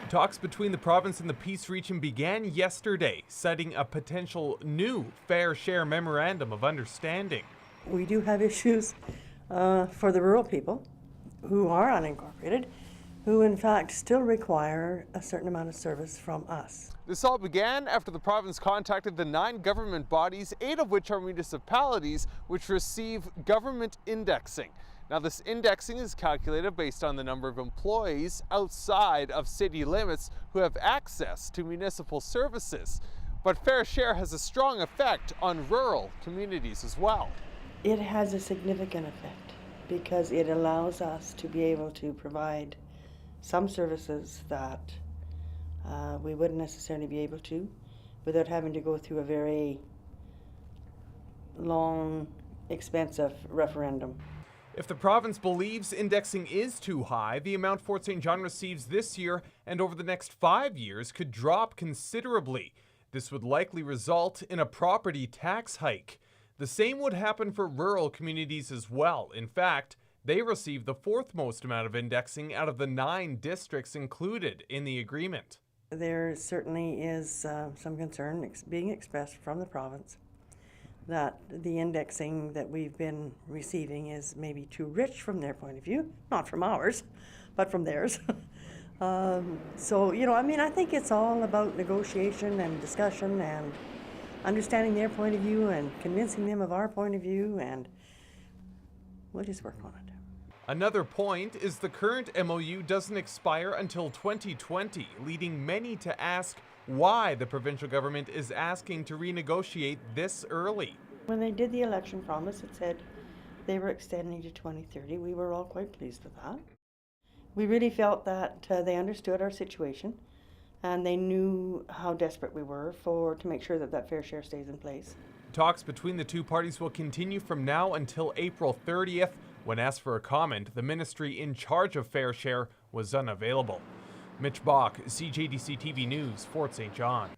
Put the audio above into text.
Talks between the province and the Peace Region began yesterday, citing a potential new fair share memorandum of understanding. We do have issues for the rural people who are unincorporated, who in fact still require a certain amount of service from us. This all began after the province contacted the 9 government bodies, 8 of which are municipalities, which receive government indexing. Now, this indexing is calculated based on the number of employees outside of city limits who have access to municipal services. But fair share has a strong effect on rural communities as well. It has a significant effect because it allows us to be able to provide some services that we wouldn't necessarily be able to without having to go through a very long, expensive referendum. If the province believes indexing is too high, the amount Fort St. John receives this year and over the next 5 years could drop considerably. This would likely result in a property tax hike. The same would happen for rural communities as well. In fact, they receive the 4th most amount of indexing out of the 9 districts included in the agreement. There certainly is some concern being expressed from the province that the indexing that we've been receiving is maybe too rich from their point of view, not from ours, but from theirs. So, I think it's all about negotiation and discussion and understanding their point of view and convincing them of our point of view, and we'll just work on it. Another point is the current MOU doesn't expire until 2020, leading many to ask why the provincial government is asking to renegotiate this early. When they did the election promise, it said they were extending to 2030. We were all quite pleased with that. We really felt that they understood our situation and they knew how desperate we were to make sure that that fair share stays in place. Talks between the two parties will continue from now until April 30th. When asked for a comment, the ministry in charge of fair share was unavailable. Mitch Bach, CJDC-TV News, Fort St. John.